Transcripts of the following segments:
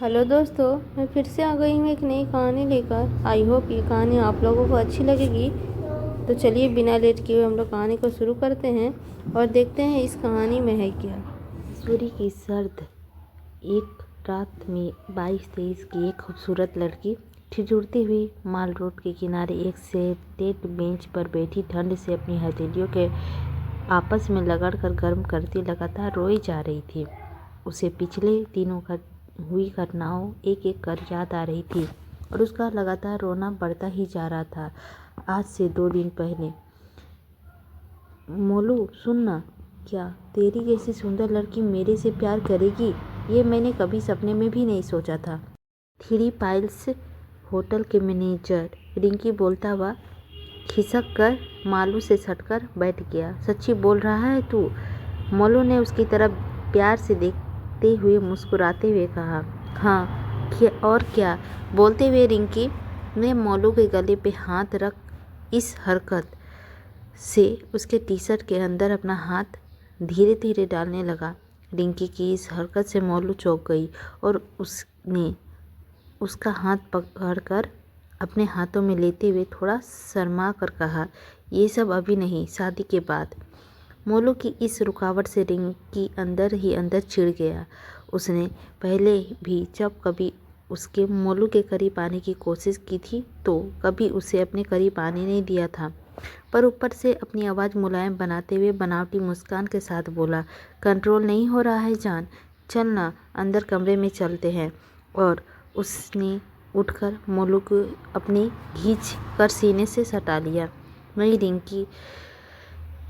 Hello दोस्तों, मैं फिर से आ गई हूँ एक नई कहानी लेकर। आई होप ये कहानी आप लोगों को अच्छी लगेगी। तो चलिए बिना लेट किए हुए हम लोग कहानी को शुरू करते हैं और देखते हैं इस कहानी में है क्या। सूर्य की सर्द एक रात में 22-23 की एक खूबसूरत लड़की ठिठुरती हुई माल रोड के किनारे एक सेटेड बेंच पर बैठी ठंड से अपनी हथेलियों के आपस में रगड़कर गर्म करती लगातार रोई जा रही थी। उसे पिछले दिनों हुई घटनाओं एक एक कर याद आ रही थी और उसका लगातार रोना बढ़ता ही जा रहा था। आज से 2 दिन पहले। मोलू सुनना, क्या तेरी जैसी सुंदर लड़की मेरे से प्यार करेगी? ये मैंने कभी सपने में भी नहीं सोचा था। थ्री पाइल्स होटल के मैनेजर रिंकी बोलता हुआ खिसक कर मालू से सटकर बैठ गया। सच्ची बोल रहा है तू? मोलू ने उसकी तरफ प्यार से देखते हुए मुस्कुराते हुए कहा। हाँ और क्या? बोलते हुए रिंकी ने मोलू के गले पे हाथ रख इस हरकत से उसके टी शर्ट के अंदर अपना हाथ धीरे धीरे डालने लगा। रिंकी की इस हरकत से मोलू चौंक गई और उसने उसका हाथ पकड़कर अपने हाथों में लेते हुए थोड़ा शर्मा कर कहा, ये सब अभी नहीं, शादी के बाद। मोलू की इस रुकावट से रिंकी अंदर ही अंदर चिढ़ गया। उसने पहले भी जब कभी उसके मोलू के करीब आने की कोशिश की थी तो कभी उसे अपने करीब आने नहीं दिया था, पर ऊपर से अपनी आवाज़ मुलायम बनाते हुए बनावटी मुस्कान के साथ बोला, कंट्रोल नहीं हो रहा है जान, चल ना अंदर कमरे में चलते हैं। और उसने उठकर मोलू को अपनी खींच कर सीने से सटा लिया। नहीं रिंकी,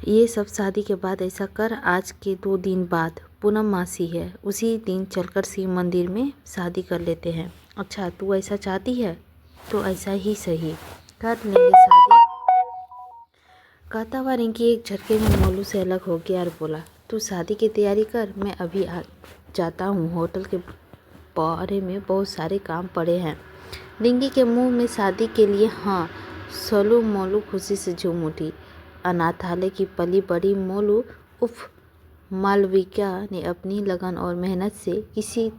ये सब शादी के बाद ऐसा कर। आज के 2 दिन बाद पूनम मासी है, उसी दिन चलकर शिव मंदिर में शादी कर लेते हैं। अच्छा तू ऐसा चाहती है तो ऐसा ही सही, कर लेंगे शादी। कहता हुआ रिंकी एक झटके में मोलू से अलग हो गया और बोला, तू शादी की तैयारी कर, मैं अभी आ जाता हूँ, होटल के बारे में बहुत सारे काम पड़े हैं। रिंकी के मुंह में शादी के लिए हाँ सोलू मोलू खुशी से झूम उठी। अनाथालय की पली बड़ी मोलू उफ। मालविका ने अपनी लगन और मेहनत से किसी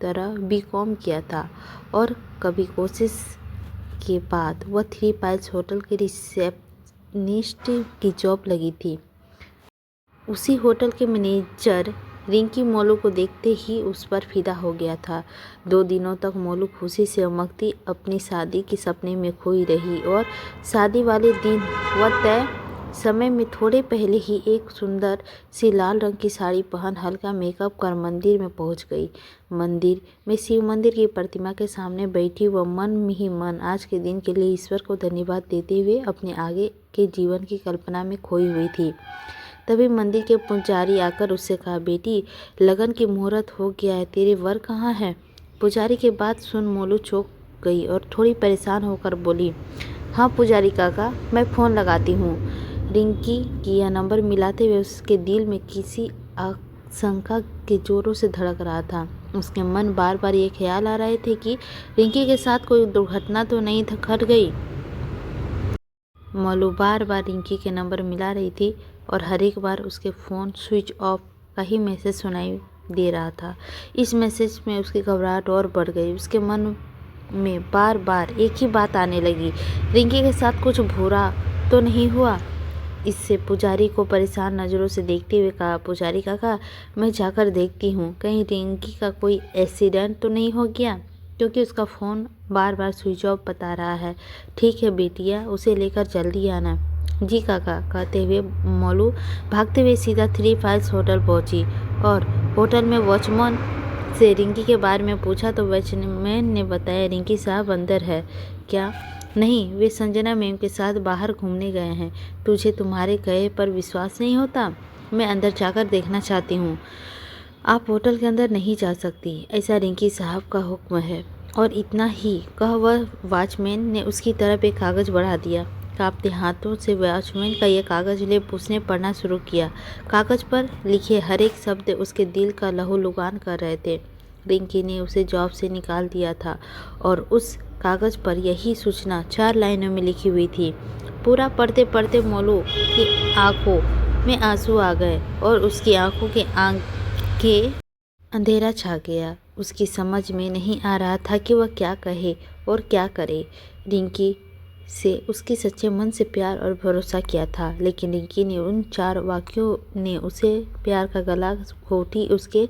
तरह बीकॉम किया था और कभी कोशिश के बाद वह 3 पाइल्स होटल के रिसेप्शनिस्ट की जॉब लगी थी। उसी होटल के मैनेजर रिंकी मोलू को देखते ही उस पर फिदा हो गया था। 2 दिनों तक मोलू खुशी से उमगती अपनी शादी के सपने में खोई रही और शादी वाले दिन वह तय समय में थोड़े पहले ही एक सुंदर सी लाल रंग की साड़ी पहन हल्का मेकअप कर मंदिर में पहुंच गई। मंदिर में शिव मंदिर की प्रतिमा के सामने बैठी वह मन ही मन आज के दिन के लिए ईश्वर को धन्यवाद देते हुए अपने आगे के जीवन की कल्पना में खोई हुई थी। तभी मंदिर के पुजारी आकर उससे कहा, बेटी लगन की मुहूर्त हो गया है, तेरे वर कहाँ है? पुजारी की बात सुन मोलू चौंक गई और थोड़ी परेशान होकर बोली, हाँ पुजारी काका, मैं फ़ोन लगाती हूँ। रिंकी की यह नंबर मिलाते हुए उसके दिल में किसी आशंका के जोरों से धड़क रहा था। उसके मन बार बार ये ख्याल आ रहे थे कि रिंकी के साथ कोई दुर्घटना तो नहीं घट गई। मोलू बार बार रिंकी के नंबर मिला रही थी और हर एक बार उसके फ़ोन स्विच ऑफ का ही मैसेज सुनाई दे रहा था। इस मैसेज में उसकी घबराहट और बढ़ गई। उसके मन में बार बार एक ही बात आने लगी, रिंकी के साथ कुछ बुरा तो नहीं हुआ? इससे पुजारी को परेशान नज़रों से देखते हुए कहा, पुजारी काका मैं जाकर देखती हूँ, कहीं रिंकी का कोई एक्सीडेंट तो नहीं हो गया, क्योंकि उसका फ़ोन बार बार स्विच ऑफ बता रहा है। ठीक है बेटिया, उसे लेकर जल्दी आना। जी काका, कहते हुए मोलू भागते हुए सीधा 3 पाइल्स होटल पहुंची और होटल में वॉचमैन से रिंकी के बारे में पूछा तो वॉचमैन ने बताया, रिंकी साहब अंदर है। क्या? नहीं, वे संजना मैम के साथ बाहर घूमने गए हैं। तुझे तुम्हारे कहे पर विश्वास नहीं होता? मैं अंदर जाकर देखना चाहती हूँ। आप होटल के अंदर नहीं जा सकती, ऐसा रिंकी साहब का हुक्म है। और इतना ही कह वह वॉचमैन ने उसकी तरफ एक कागज़ बढ़ा दिया। कांपते हाथों से वॉचमैन का यह कागज़ ले उसने पढ़ना शुरू किया। कागज़ पर लिखे हर एक शब्द उसके दिल का लहूलुहान कर रहे थे। रिंकी ने उसे जॉब से निकाल दिया था और उस कागज़ पर यही सूचना 4 लाइनों में लिखी हुई थी। पूरा पढ़ते पढ़ते मोलू की आंखों में आंसू आ गए और उसकी आंखों के अंधेरा छा गया। उसकी समझ में नहीं आ रहा था कि वह क्या कहे और क्या करे। रिंकी से उसके सच्चे मन से प्यार और भरोसा किया था, लेकिन रिंकी ने उन 4 वाक्यों ने उसे प्यार का गला घोंटी उसके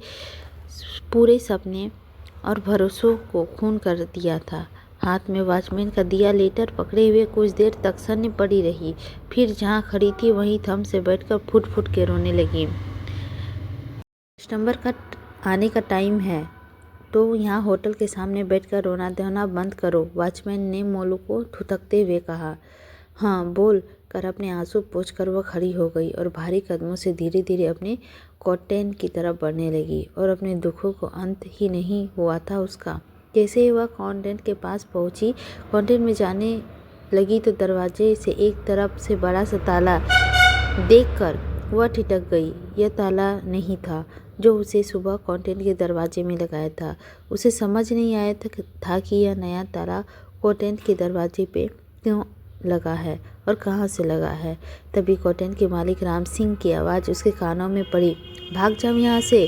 पूरे सपने और भरोसों को खून कर दिया था। हाथ में वॉचमैन का दिया लेटर पकड़े हुए कुछ देर तक सन्नी पड़ी रही, फिर जहाँ खड़ी थी वहीं थम से बैठकर फुट फुट के रोने लगी। कस्टमर का आने का टाइम है तो यहाँ होटल के सामने बैठकर रोना धोना बंद करो, वॉचमैन ने मोलू को थुथकते हुए कहा। हाँ बोल कर अपने आंसू पोंछकर वह खड़ी हो गई और भारी कदमों से धीरे धीरे अपने कॉटेन की तरफ बढ़ने लगी और अपने दुखों को अंत ही नहीं हुआ था उसका। जैसे ही वह कॉन्टेंट के पास पहुंची, कॉन्टेंट में जाने लगी तो दरवाजे से एक तरफ से बड़ा सा ताला देखकर वह ठिठक गई। यह ताला नहीं था जो उसे सुबह कॉन्टेंट के दरवाजे में लगाया था। उसे समझ नहीं आया था कि यह नया ताला कॉन्टेंट के दरवाजे पे क्यों लगा है और कहाँ से लगा है। तभी कॉन्टेंट के मालिक राम सिंह की आवाज़ उसके कानों में पड़ी। भाग जाओ यहाँ से,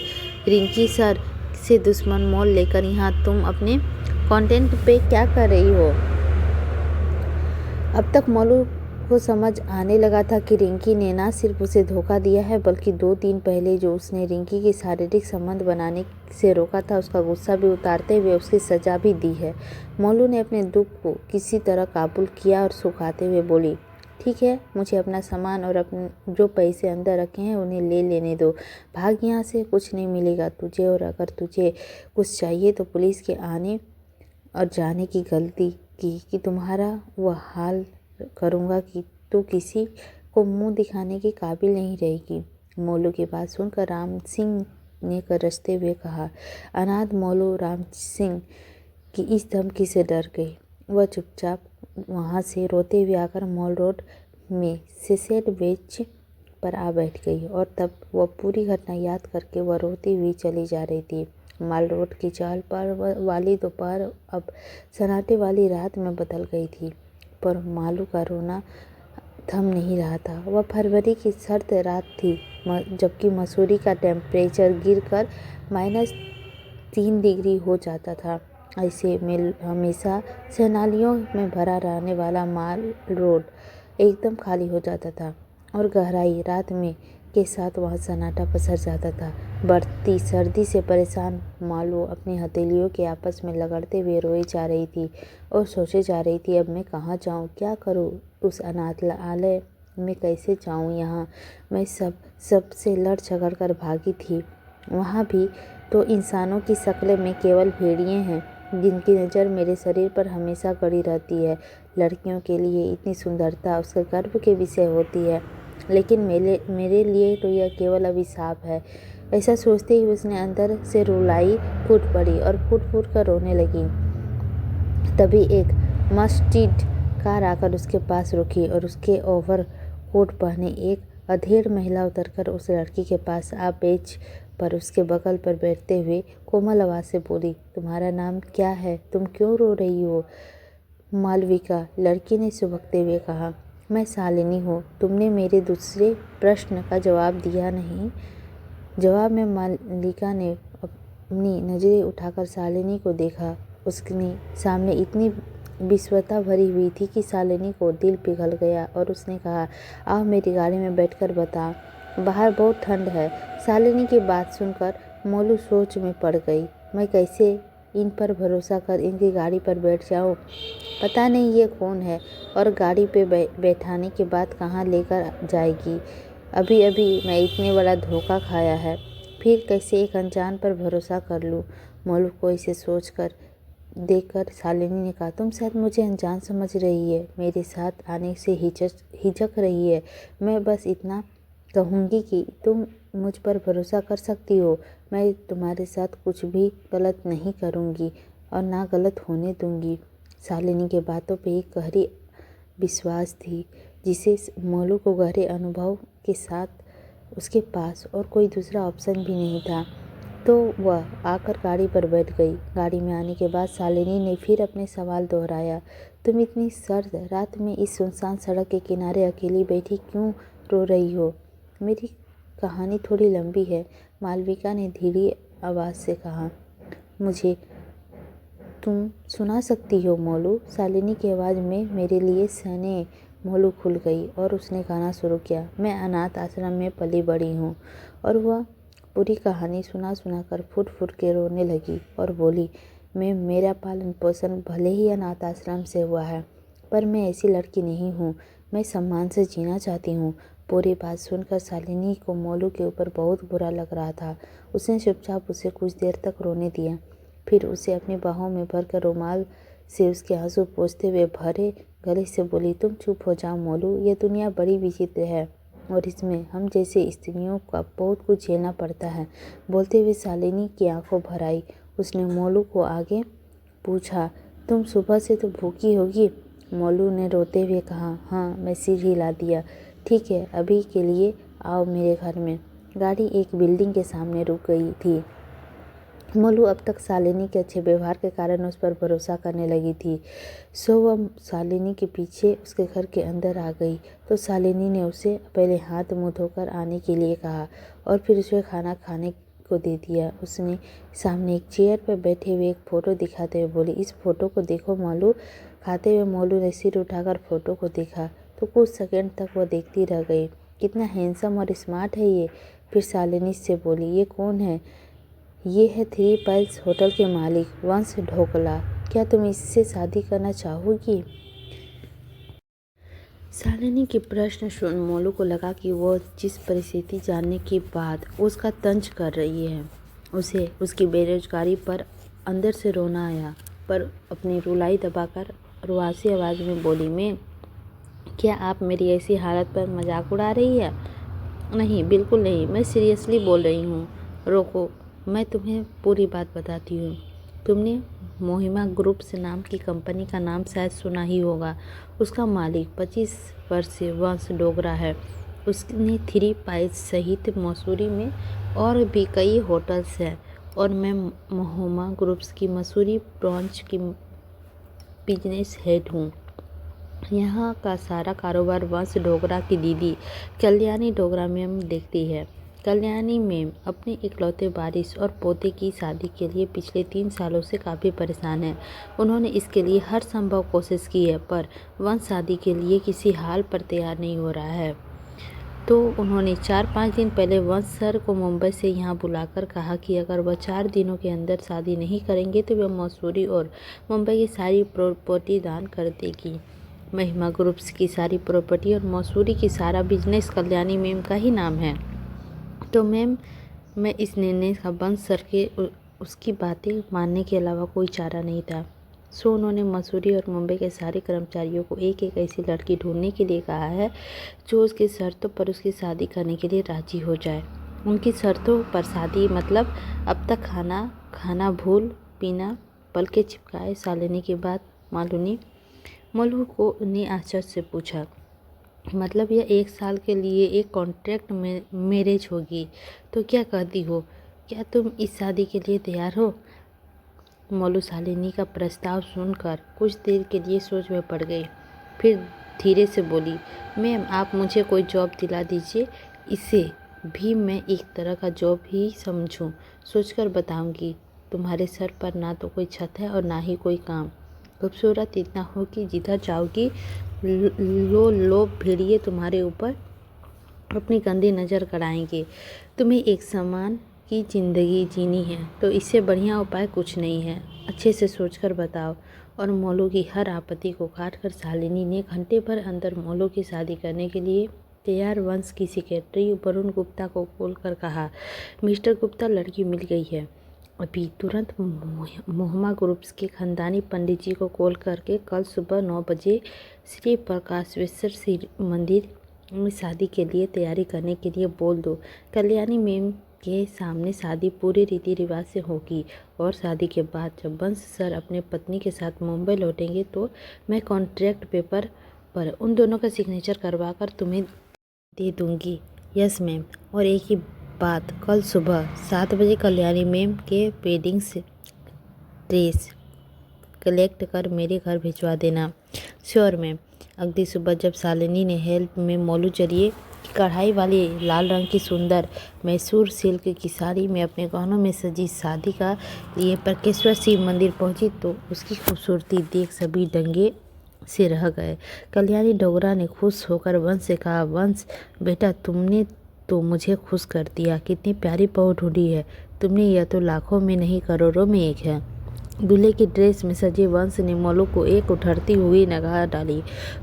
रिंकी सर से दुश्मन मोल लेकर यहाँ तुम अपने कॉन्टेंट पे क्या कर रही हो। अब तक मोलू को समझ आने लगा था कि रिंकी ने ना सिर्फ उसे धोखा दिया है, बल्कि 2 दिन पहले जो उसने रिंकी के शारीरिक संबंध बनाने से रोका था, उसका गुस्सा भी उतारते हुए उसकी सजा भी दी है। मोलू ने अपने दुख को किसी तरह काबू किया और सुखाते हुए बोली, ठीक है, मुझे अपना सामान और अपने जो पैसे अंदर रखे हैं उन्हें ले लेने दो। भाग यहाँ से, कुछ नहीं मिलेगा तुझे, और अगर तुझे कुछ चाहिए तो पुलिस के आने और जाने की गलती की कि तुम्हारा वह हाल करूँगा कि तू किसी को मुंह दिखाने के काबिल नहीं रहेगी। मोलू की बात सुनकर राम सिंह ने गरजते हुए कहा। अनाथ मोलू राम सिंह की इस धमकी से डर गई। वह चुपचाप वहाँ से रोते हुए आकर मॉल रोड में सिसेट बेंच पर आ बैठ गई और तब वह पूरी घटना याद करके वह रोती हुई चली जा रही थी। माल रोड की चाल पर वाली दोपहर अब सन्नाटे वाली रात में बदल गई थी, पर मालू का रोना थम नहीं रहा था। वह फरवरी की सर्द रात थी, जबकि मसूरी का टेम्परेचर गिरकर -3 डिग्री हो जाता था। ऐसे में हमेशा सैलानियों में भरा रहने वाला माल रोड एकदम खाली हो जाता था और गहराई रात में के साथ वहाँ सन्नाटा पसर जाता था। बढ़ती सर्दी से परेशान मालू अपनी हथेलियों के आपस में लगड़ते हुए रोई जा रही थी और सोचे जा रही थी, अब मैं कहाँ जाऊँ, क्या करूँ, उस अनाथालय में कैसे जाऊँ। यहाँ मैं सबसे लड़ झगड़ कर भागी थी, वहाँ भी तो इंसानों की शक्ल में केवल भेड़िए हैं जिनकी नज़र मेरे शरीर पर हमेशा गड़ी रहती है। लड़कियों के लिए इतनी सुंदरता उसके गर्व के विषय होती है, लेकिन मेरे लिए तो यह केवल अभिशाप है। ऐसा सोचते ही उसने अंदर से रुलाई फूट पड़ी और फूट फूट कर रोने लगी। तभी एक मर्सिडीज कार आकर उसके पास रुकी और उसके ओवर कोट पहने एक अधेड़ महिला उतरकर उस लड़की के पास आ बेंच पर उसके बगल पर बैठते हुए कोमल आवाज़ से बोली, तुम्हारा नाम क्या है, तुम क्यों रो रही हो। मालविका, लड़की ने सुबकते हुए कहा। मैं शालिनी हूँ, तुमने मेरे दूसरे प्रश्न का जवाब दिया नहीं। जवाब में मालविका ने अपनी नज़रें उठाकर शालिनी को देखा। उसके सामने इतनी विश्वता भरी हुई थी कि शालिनी को दिल पिघल गया और उसने कहा, आओ मेरी गाड़ी में बैठकर बता, बाहर बहुत ठंड है। शालिनी की बात सुनकर मोलू सोच में पड़ गई। मैं कैसे इन पर भरोसा कर इनकी गाड़ी पर बैठ जाऊं? पता नहीं ये कौन है और गाड़ी पे बैठाने के बाद कहाँ लेकर जाएगी। अभी अभी मैं इतने बड़ा धोखा खाया है, फिर कैसे एक अनजान पर भरोसा कर लूँ। मोलू को इसे सोचकर देखकर शालिनी ने कहा, तुम शायद मुझे अनजान समझ रही है, मेरे साथ आने से हिचक रही है। मैं बस इतना कहूँगी कि तुम मुझ पर भरोसा कर सकती हो। मैं तुम्हारे साथ कुछ भी गलत नहीं करूँगी और ना गलत होने दूँगी। शालिनी के बातों पे एक गहरी विश्वास थी, जिसे मोलू को गहरे अनुभव के साथ उसके पास और कोई दूसरा ऑप्शन भी नहीं था, तो वह आकर गाड़ी पर बैठ गई। गाड़ी में आने के बाद शालिनी ने फिर अपने सवाल दोहराया, तुम इतनी सर्द रात में इस सुनसान सड़क के किनारे अकेली बैठी क्यों रो रही हो। मेरी कहानी थोड़ी लंबी है, मालविका ने धीमी आवाज़ से कहा। मुझे तुम सुना सकती हो मोलू? शालिनी की आवाज़ में मेरे लिए सने मोलू खुल गई और उसने गाना शुरू किया। मैं अनाथ आश्रम में पली बड़ी हूँ। और वह पूरी कहानी सुना कर फुट फुट के रोने लगी और बोली, मेरा पालन पोषण भले ही अनाथ आश्रम से हुआ है, पर मैं ऐसी लड़की नहीं हूँ। मैं सम्मान से जीना चाहती हूँ। पूरी बात सुनकर शालिनी को मोलू के ऊपर बहुत बुरा लग रहा था। उसने चुपचाप उसे कुछ देर तक रोने दिया, फिर उसे अपनी बाहों में भरकर रुमाल से उसके आंसू पोंछते हुए भरे गले से बोली, तुम चुप हो जाओ मोलू, ये दुनिया बड़ी विचित्र है और इसमें हम जैसे स्त्रियों का बहुत कुछ झेलना पड़ता है। बोलते हुए शालिनी की आंखों भर आई। उसने मोलू को आगे पूछा, तुम सुबह से तो भूखी होगी? मोलू ने रोते हुए कहा, हाँ, मैं सिर हिला दिया। ठीक है, अभी के लिए आओ मेरे घर में। गाड़ी एक बिल्डिंग के सामने रुक गई थी। मोलू अब तक शालिनी के अच्छे व्यवहार के कारण उस पर भरोसा करने लगी थी। सो वह शालिनी के पीछे उसके घर के अंदर आ गई तो शालिनी ने उसे पहले हाथ मुंह धोकर आने के लिए कहा और फिर उसे खाना खाने को दे दिया। उसने सामने एक चेयर पर बैठे हुए एक फ़ोटो दिखाते हुए बोली, इस फ़ोटो को देखो मोलू। खाते हुए मोलू ने सिर उठाकर फ़ोटो को देखा तो कुछ सेकंड तक वह देखती रह गई। कितना हैंडसम और स्मार्ट है ये। फिर शालिनी से बोली, ये कौन है? ये है थ्री पाइल्स होटल के मालिक वंश ढोकला। क्या तुम इससे शादी करना चाहोगी? शालिनी के प्रश्न सुन मोलू को लगा कि वो जिस परिस्थिति जानने के बाद उसका तंज कर रही है, उसे उसकी बेरोजगारी पर अंदर से रोना आया, पर अपनी रुलाई दबाकर रुआसी आवाज़ में बोली, मैं क्या आप मेरी ऐसी हालत पर मजाक उड़ा रही है? नहीं, बिल्कुल नहीं, मैं सीरियसली बोल रही हूँ। रोको, मैं तुम्हें पूरी बात बताती हूँ। तुमने मोहिमा ग्रुप से नाम की कंपनी का नाम शायद सुना ही होगा। उसका मालिक 25 वर्षीय वंश डोगरा है। उसने थ्री पाइल्स सहित मसूरी में और भी कई होटल्स हैं और मैं मोहिमा ग्रुप्स की मसूरी ब्रांच की बिजनेस हेड हूँ। यहाँ का सारा कारोबार वंश डोगरा की दीदी कल्याणी डोगरा मैम देखती है। कल्याणी मैम अपने इकलौते वारिस और पोते की शादी के लिए पिछले 3 सालों से काफ़ी परेशान है। उन्होंने इसके लिए हर संभव कोशिश की है, पर वंश शादी के लिए किसी हाल पर तैयार नहीं हो रहा है। तो उन्होंने 4-5 दिन पहले वंश सर को मुंबई से यहाँ बुलाकर कहा कि अगर वह 4 दिनों के अंदर शादी नहीं करेंगे तो वह मसूरी और मुंबई की सारी प्रॉपर्टी दान कर देगी। महिमा ग्रुप्स की सारी प्रॉपर्टी और मसूरी की सारा बिजनेस कल्याणी मैम का ही नाम है। तो मैम, मैं इस निर्णय का वंश सर के उसकी बातें मानने के अलावा कोई चारा नहीं था। सो उन्होंने मसूरी और मुंबई के सारे कर्मचारियों को एक एक ऐसी लड़की ढूंढने के लिए कहा है जो उसकी शर्तों पर उसकी शादी करने के लिए राजी हो जाए। उनकी शर्तों पर शादी मतलब अब तक खाना भूल पीना पलके चिपकाए। शालिनी की बात मोलू को ने आश्चर्य से पूछा, मतलब यह 1 साल के लिए एक कॉन्ट्रैक्ट मैरिज होगी? तो क्या कहती हो, क्या तुम इस शादी के लिए तैयार हो? मोलू शालिनी का प्रस्ताव सुनकर कुछ देर के लिए सोच में पड़ गई, फिर धीरे से बोली, मैम आप मुझे कोई जॉब दिला दीजिए, इसे भी मैं एक तरह का जॉब ही समझूं। सोचकर बताऊंगी। तुम्हारे सर पर ना तो कोई छत है और ना ही कोई काम। खूबसूरत इतना हो कि जिधर जाओगी लोग भेड़िए तुम्हारे ऊपर अपनी गंदी नज़र गड़ाएंगे। तुम्हें एक समान की ज़िंदगी जीनी है तो इससे बढ़िया उपाय कुछ नहीं है। अच्छे से सोचकर बताओ। और मोलू की हर आपत्ति को काटकर शालिनी ने घंटे भर अंदर मोलू की शादी करने के लिए तैयार वंश की सेक्रेटरी वरुण गुप्ता को कॉल कर कहा, मिस्टर गुप्ता, लड़की मिल गई है। अभी तुरंत मोहिमा ग्रुप्स के खानदानी पंडित जी को कॉल करके कल सुबह 9 बजे श्री प्रकाशेश्वर मंदिर में शादी के लिए तैयारी करने के लिए बोल दो। कल्याणी मैम के सामने शादी पूरे रीति रिवाज से होगी और शादी के बाद जब वंश सर अपने पत्नी के साथ मुंबई लौटेंगे तो मैं कॉन्ट्रैक्ट पेपर पर उन दोनों का सिग्नेचर करवा कर तुम्हें दे दूँगी। Yes ma'am. और एक ही बात, कल सुबह 7 बजे कल्याणी मैम के वेडिंग ड्रेस कलेक्ट कर मेरे घर भिजवा देना। Sure ma'am. अगली सुबह जब शालिनी ने हेल्प में मोलू चलिए कढ़ाई वाली लाल रंग की सुंदर मैसूर सिल्क की साड़ी में अपने गहनों में सजी शादी का लिए परकेश्वर शिव मंदिर पहुंची तो उसकी खूबसूरती देख सभी दंगे से रह गए। कल्याणी डोगरा ने खुश होकर वंश से कहा, वंश बेटा, तुमने तो मुझे खुश कर दिया। कितनी प्यारी बहू ढूंढी है तुमने, यह तो लाखों में नहीं करोड़ों में एक है। दूल्हे की ड्रेस में सजे वंश ने मोलू को एक उठरती हुई निगाह डाली।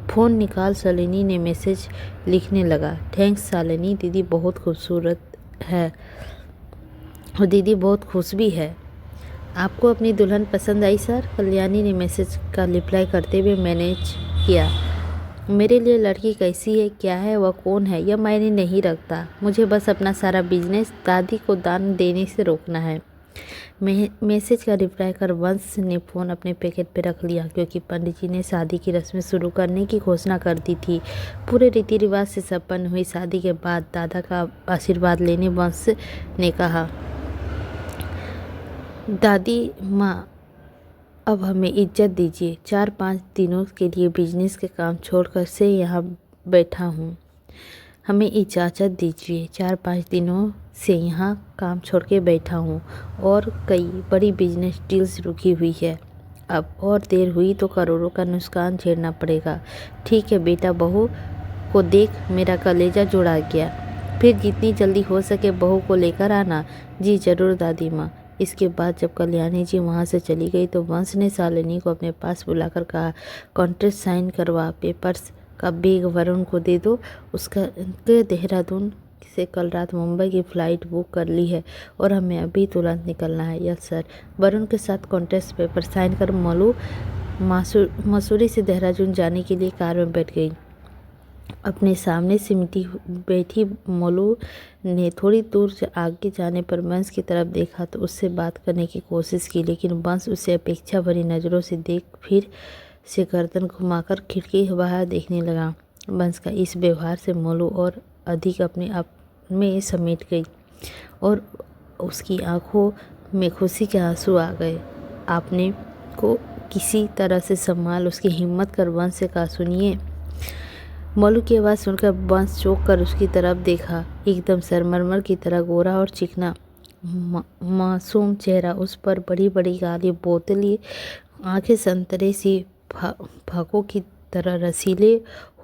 फ़ोन निकाल शालिनी ने मैसेज लिखने लगा, थैंक्स शालिनी, दीदी बहुत खूबसूरत है और दीदी बहुत खुश भी है। आपको अपनी दुल्हन पसंद आई सर? कल्याणी ने मैसेज का रिप्लाई करते हुए मैनेज किया। मेरे लिए लड़की कैसी है, क्या है, वह कौन है, यह मायने नहीं रखता। मुझे बस अपना सारा बिजनेस दादी को दान देने से रोकना है। मैसेज का रिप्लाई कर वंश ने फ़ोन अपने पैकेट पे रख लिया क्योंकि पंडित जी ने शादी की रस्में शुरू करने की घोषणा कर दी थी। पूरे रीति रिवाज से संपन्न हुई शादी के बाद दादा का आशीर्वाद लेने वंश ने कहा, दादी माँ, अब हमें इज्जत दीजिए। 4-5 दिनों के लिए बिजनेस के काम छोड़कर से यहाँ बैठा हूँ। हमें इजाज़त दीजिए। 4-5 दिनों से यहाँ काम छोड़ के बैठा हूँ और कई बड़ी बिजनेस डील्स रुकी हुई है। अब और देर हुई तो करोड़ों का नुकसान झेलना पड़ेगा। ठीक है बेटा, बहू को देख मेरा कलेजा जुड़ा गया। फिर जितनी जल्दी हो सके बहू को लेकर आना। जी ज़रूर दादी माँ। इसके बाद जब कल्याणी जी वहाँ से चली गई तो वंश ने शालिनी को अपने पास बुलाकर कहा, कॉन्ट्रैक्ट साइन करवा, पेपर्स का बैग वरुण को दे दो। उसका देहरादून से कल रात मुंबई की फ़्लाइट बुक कर ली है और हमें अभी तुरंत निकलना है। Yes sir. वरुण के साथ कॉन्ट्रैक्ट पेपर साइन कर मोलू मसूरी से देहरादून जाने के लिए कार में बैठ गई। अपने सामने सिमटी बैठी मोलू ने थोड़ी दूर से आगे जाने पर वंश की तरफ देखा तो उससे बात करने की कोशिश की, लेकिन वंश उसे अपेक्षा भरी नज़रों से देख फिर से गर्दन घुमाकर खिड़की बाहर देखने लगा। वंश का इस व्यवहार से मोलू और अधिक अपने आप में समेट गई और उसकी आंखों में खुशी के आंसू आ गए। आपने को किसी तरह से संभाल, उसकी हिम्मत कर वंश से कहा, सुनिए। मोलू की आवाज़ सुनकर वंश चौंक कर उसकी तरफ देखा। एकदम संगमरमर की तरह गोरा और चिकना मासूम चेहरा, उस पर बड़ी बड़ी काली बोतली आंखें, संतरे सी फाकों की तरह रसीले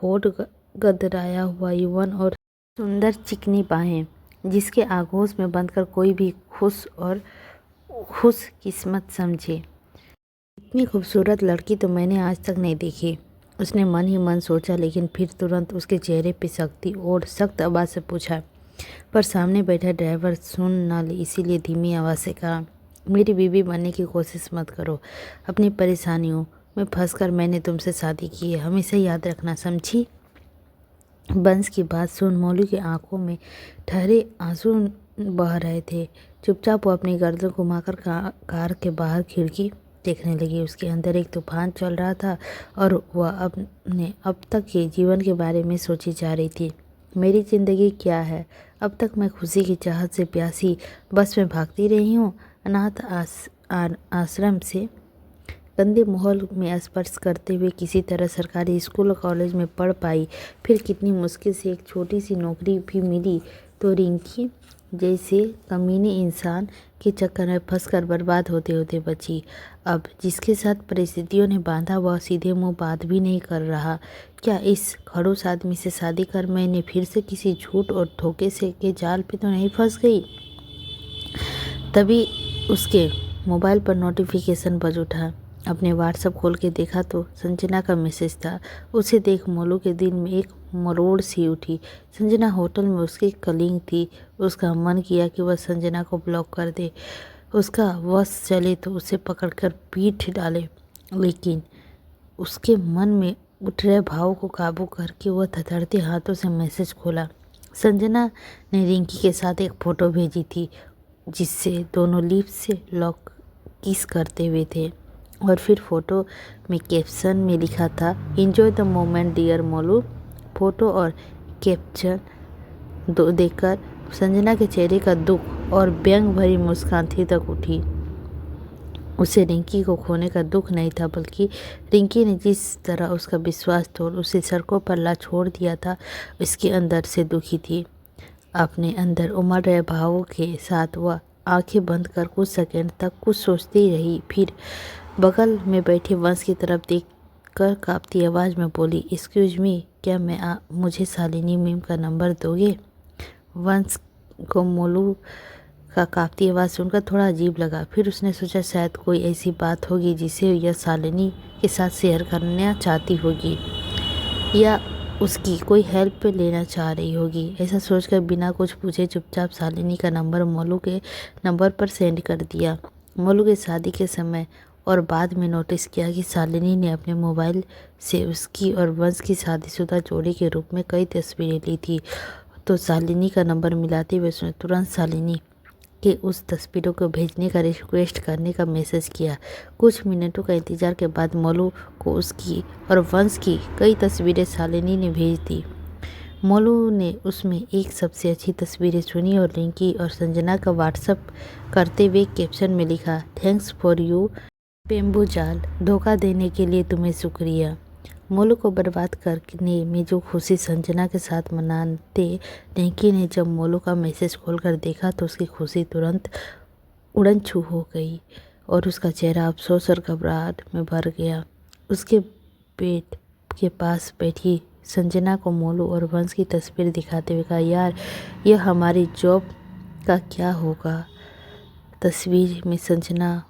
होठ, गदराया हुआ यौवन और सुंदर चिकनी बाहें जिसके आगोश में बंधकर कोई भी खुश किस्मत समझे। इतनी खूबसूरत लड़की तो मैंने आज तक नहीं देखी, उसने मन ही मन सोचा, लेकिन फिर तुरंत उसके चेहरे पे सख्ती और सख्त आवाज़ से पूछा। पर सामने बैठा ड्राइवर सुन ना ले, इसीलिए धीमी आवाज़ से कहा, मेरी बीवी बनने की कोशिश मत करो। अपनी परेशानियों में फंसकर मैंने तुमसे शादी की है, हमेशा याद रखना, समझी? वंश की बात सुन मोलू की आंखों में ठहरे आंसू बह रहे थे। चुपचाप वो अपनी गर्दन घुमाकर कार के बाहर खिड़की देखने लगी। उसके अंदर एक तूफान चल रहा था और वह अपने अब तक के जीवन के बारे में सोची जा रही थी। मेरी ज़िंदगी क्या है? अब तक मैं खुशी की चाहत से प्यासी बस में भागती रही हूँ। अनाथ आश्रम से गंदे माहौल में स्पर्श करते हुए किसी तरह सरकारी स्कूल और कॉलेज में पढ़ पाई। फिर कितनी मुश्किल से एक छोटी सी नौकरी भी मिली तो रिंकी जैसे कमीने इंसान के चक्कर में फंसकर बर्बाद होते होते बची। अब जिसके साथ परिस्थितियों ने बांधा वह सीधे मुंह बात भी नहीं कर रहा। क्या इस खड़ूस आदमी से शादी कर मैंने फिर से किसी झूठ और धोखे से के जाल पे तो नहीं फंस गई? तभी उसके मोबाइल पर नोटिफिकेशन बज उठा। अपने व्हाट्सएप खोल के देखा तो संजना का मैसेज था। उसे देख मोलू के दिल में एक मरोड़ सी उठी। संजना होटल में उसकी कलीग थी। उसका मन किया कि वह संजना को ब्लॉक कर दे, उसका वश चले तो उसे पकड़कर पीट डाले, लेकिन उसके मन में उठ रहे भाव को काबू करके वह थरथरते हाथों से मैसेज खोला। संजना ने रिंकी के साथ एक फ़ोटो भेजी थी जिससे दोनों लिप्स से लॉक किस करते हुए थे और फिर फ़ोटो में कैप्शन में लिखा था, enjoy the moment dear Molu. Photo और कैप्शन देखकर संजना के चेहरे का दुख और व्यंग भरी मुस्कान थी तक उठी। उसे रिंकी को खोने का दुख नहीं था, बल्कि रिंकी ने जिस तरह उसका विश्वास तोड़ उसे सड़कों पर ला छोड़ दिया था, इसके अंदर से दुखी थी। अपने अंदर उमड़ रहे भावों के साथ वह आंखें बंद कर कुछ सेकंड तक कुछ सोचती रही। फिर बगल में बैठे वंश की तरफ देखकर कांपती आवाज़ में बोली, एक्सक्यूज मी, क्या मुझे शालिनी मैम का नंबर दोगे? वंश को मोलू का कांपती आवाज़ सुनकर थोड़ा अजीब लगा। फिर उसने सोचा शायद कोई ऐसी बात होगी जिसे यह शालिनी के साथ शेयर करना चाहती होगी, या उसकी कोई हेल्प लेना चाह रही होगी। ऐसा सोचकर बिना कुछ पूछे चुपचाप शालिनी का नंबर मोलू के नंबर पर सेंड कर दिया। मोलू के शादी के समय और बाद में नोटिस किया कि शालिनी ने अपने मोबाइल से उसकी और वंश की शादीशुदा जोड़ी के रूप में कई तस्वीरें ली थी। तो शालिनी का नंबर मिलाते हुए उसने तुरंत शालिनी के उस तस्वीरों को भेजने का रिक्वेस्ट करने का मैसेज किया। कुछ मिनटों का इंतजार के बाद मोलू को उसकी और वंश की कई तस्वीरें शालिनी ने भेज दी। मोलू ने उसमें एक सबसे अच्छी तस्वीरें चुनी और रिंकी और संजना का व्हाट्सएप करते हुए कैप्शन में लिखा, थैंक्स फॉर यू पेम्बू जाल, धोखा देने के लिए तुम्हें शुक्रिया। मोलू को बर्बाद करने में जो खुशी संजना के साथ मनाते रिंकी ने जब मोलू का मैसेज खोलकर देखा तो उसकी खुशी तुरंत उड़न छू हो गई और उसका चेहरा अफसोस और घबराहट में भर गया। उसके बेड के पास बैठी संजना को मोलू और वंश की तस्वीर दिखाते हुए कहा, यार यह हमारी जॉब का क्या होगा? तस्वीर में संजना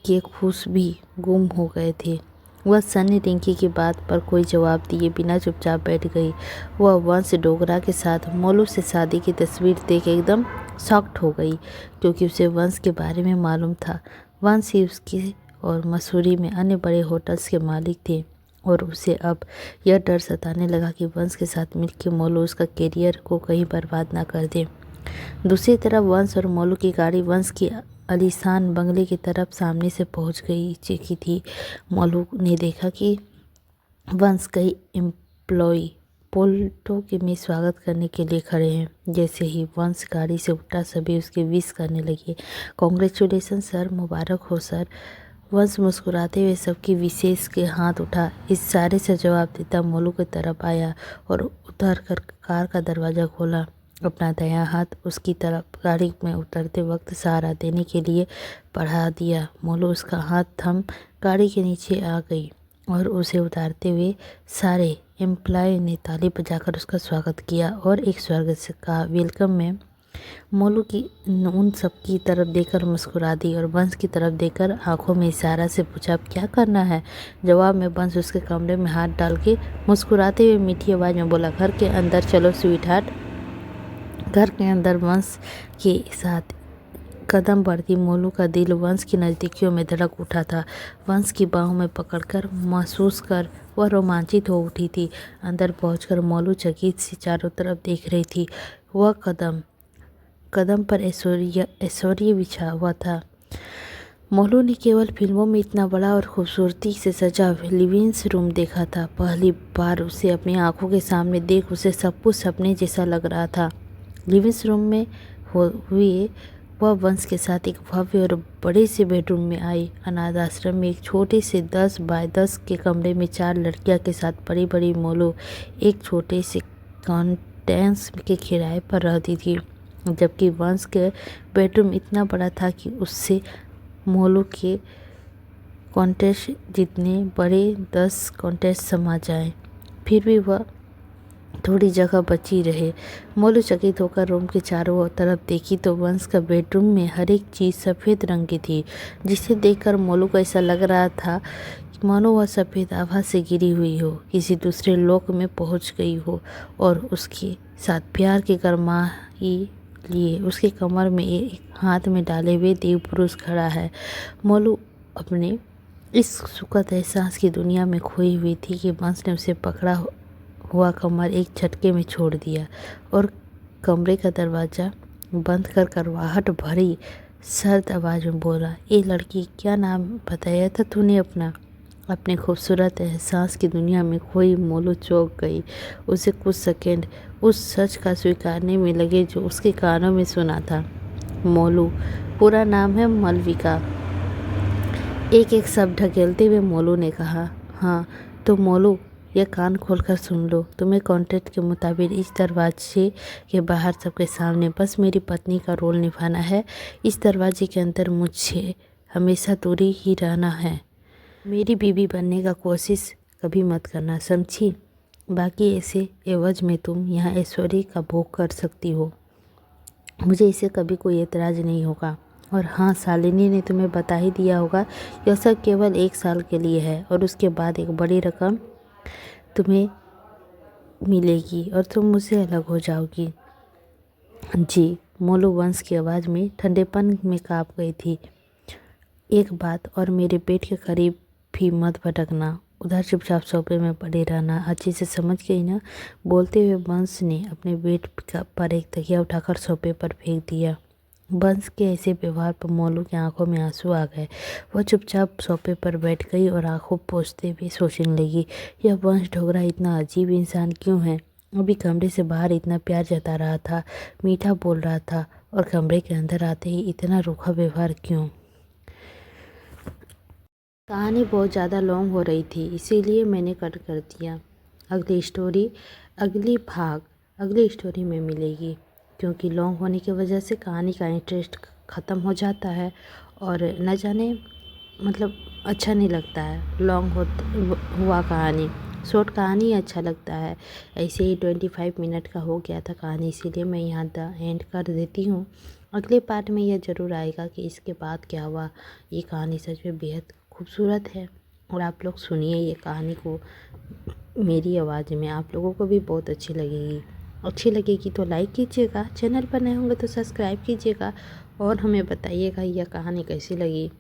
के खुश भी गुम हो गए थे। वह सन्नी रिंकी की बात पर कोई जवाब दिए बिना चुपचाप बैठ गई। वह वंश डोगरा के साथ मोलू से शादी की तस्वीर देख एकदम शॉक्ड हो गई, क्योंकि उसे वंश के बारे में मालूम था। वंश ही उसके और मसूरी में अन्य बड़े होटल्स के मालिक थे और उसे अब यह डर सताने लगा कि वंश के साथ मिलकर मोलू उसका करियर को कहीं बर्बाद ना कर दे। दूसरी तरफ वंश और मोलू की गाड़ी वंश की आलीशान बंगले की तरफ सामने से पहुंच चुकी थी। मोलू ने देखा कि वंश कई एम्प्लॉय पोल्टो के में स्वागत करने के लिए खड़े हैं। जैसे ही वंश गाड़ी से उठा सभी उसके विश करने लगे, कॉन्ग्रेचुलेसन सर, मुबारक हो सर। वंश मुस्कुराते हुए सबकी विशेष के हाथ उठा इस सारे से जवाब देता मोलू की तरफ आया और उतर कर कार का दरवाज़ा खोला। अपना दायां हाथ उसकी तरफ गाड़ी में उतरते वक्त सहारा देने के लिए बढ़ा दिया। मोलू उसका हाथ थम गाड़ी के नीचे आ गई और उसे उतारते हुए सारे एम्प्लॉय ने ताली बजाकर उसका स्वागत किया और एक स्वर्ग से का वेलकम में मोलू की उन सब की तरफ देखकर मुस्कुरा दी और वंश की तरफ देखकर आंखों में इशारा से पूछा, अब क्या करना है? जवाब में वंश उसके कमरे में हाथ डाल के मुस्कुराते हुए मीठी आवाज़ में बोला, घर के अंदर चलो स्वीट हार्ट। घर के अंदर वंश के साथ कदम बढ़ती मोलू का दिल वंश की नज़दीकियों में धड़क उठा था। वंश की बाहों में पकड़कर महसूस कर वह रोमांचित हो उठी थी। अंदर पहुंचकर मोलू चकित से चारों तरफ देख रही थी। वह कदम कदम पर ऐश्वर्य बिछा हुआ था। मोलू ने केवल फिल्मों में इतना बड़ा और खूबसूरती से सजा लिविंग रूम देखा था। पहली बार उसे अपनी आंखों के सामने देख उसे सब कुछ सपने जैसा लग रहा था। लिविंग रूम में हुए वह वंश के साथ एक भव्य और बड़े से बेडरूम में आई। अनाथ आश्रम में एक छोटे से 10 बाय 10 के कमरे में 4 लड़कियां के साथ बड़ी बड़ी मोलू एक छोटे से कॉन्टेंस के किराए पर रहती थी, जबकि वंश के बेडरूम इतना बड़ा था कि उससे मोलू के कॉन्टेस्ट जितने बड़े 10 कॉन्टेस्ट समा जाएं। फिर भी वह थोड़ी जगह बची रहे। मोलू चकित होकर रूम के चारों तरफ देखी तो वंश का बेडरूम में हर एक चीज़ सफ़ेद रंग की थी, जिसे देखकर मोलू को ऐसा लग रहा था कि मानो वह सफ़ेद आभा से गिरी हुई हो, किसी दूसरे लोक में पहुंच गई हो और उसके साथ प्यार की गरमाई लिए उसके कमर में एक हाथ में डाले हुए देव पुरुष खड़ा है। मोलू अपने इस सुखद एहसास की दुनिया में खोई हुई थी कि वंश ने उसे पकड़ा हुआ कमर एक झटके में छोड़ दिया और कमरे का दरवाज़ा बंद कर करवाहट भरी सर्द आवाज़ में बोला, ए लड़की, क्या नाम बताया था तूने अपना? अपने खूबसूरत एहसास की दुनिया में खोई मोलू चौंक गई। उसे कुछ सेकंड उस सच का स्वीकारने में लगे जो उसके कानों में सुना था। मोलू, पूरा नाम है मालविका। एक एक शब्द ढकेलते हुए मोलू ने कहा। हाँ तो मोलू, यह कान खोलकर सुन लो। तुम्हें कॉन्ट्रैक्ट के मुताबिक इस दरवाजे के बाहर सबके सामने बस मेरी पत्नी का रोल निभाना है। इस दरवाजे के अंदर मुझे हमेशा दूरी ही रहना है। मेरी बीवी बनने का कोशिश कभी मत करना, समझी? बाकी ऐसे एवज में तुम यहाँ ऐश्वर्य का भोग कर सकती हो। मुझे इससे कभी कोई एतराज़ नहीं होगा। और हाँ, शालिनी ने तुम्हें बता ही दिया होगा यह सब केवल 1 साल के लिए है और उसके बाद एक बड़ी रकम तुम्हें मिलेगी और तुम मुझसे अलग हो जाओगी। जी, मोलू वंश की आवाज़ में ठंडेपन में काँप गई थी। एक बात और, मेरे पेट के करीब भी मत भटकना, उधर चुपचाप सोफे में पड़े रहना। अच्छे से समझ गई ना? बोलते हुए बंस ने अपने बेड पर एक तकिया उठाकर सोफे पर फेंक दिया। बंस के ऐसे व्यवहार पर मोलू की आंखों में आंसू आ गए। वह चुपचाप सोफे पर बैठ गई और आंखों पोंछते हुए सोचने लगी, यह वंश ढोगरा इतना अजीब इंसान क्यों है? अभी कमरे से बाहर इतना प्यार जता रहा था, मीठा बोल रहा था, और कमरे के अंदर आते ही इतना रूखा व्यवहार क्यों? कहानी बहुत ज़्यादा लॉन्ग हो रही थी, इसीलिए मैंने कट कर दिया। अगली भाग अगली स्टोरी में मिलेगी, क्योंकि लॉन्ग होने की वजह से कहानी का इंटरेस्ट ख़त्म हो जाता है और न जाने मतलब अच्छा नहीं लगता है। लॉन्ग हुआ कहानी, शॉर्ट कहानी अच्छा लगता है। ऐसे ही 25 मिनट का हो गया था कहानी, इसीलिए मैं यहाँ द एंड कर देती हूँ। अगले पार्ट में यह ज़रूर आएगा कि इसके बाद क्या हुआ। ये कहानी सच में बेहद खूबसूरत है और आप लोग सुनिए ये कहानी को मेरी आवाज़ में, आप लोगों को भी बहुत अच्छी लगेगी तो लाइक कीजिएगा, चैनल पर नए होंगे तो सब्सक्राइब कीजिएगा और हमें बताइएगा यह कहानी कैसी लगी।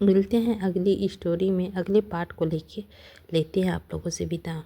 मिलते हैं अगली स्टोरी में, अगले पार्ट को लेते हैं आप लोगों से विदा।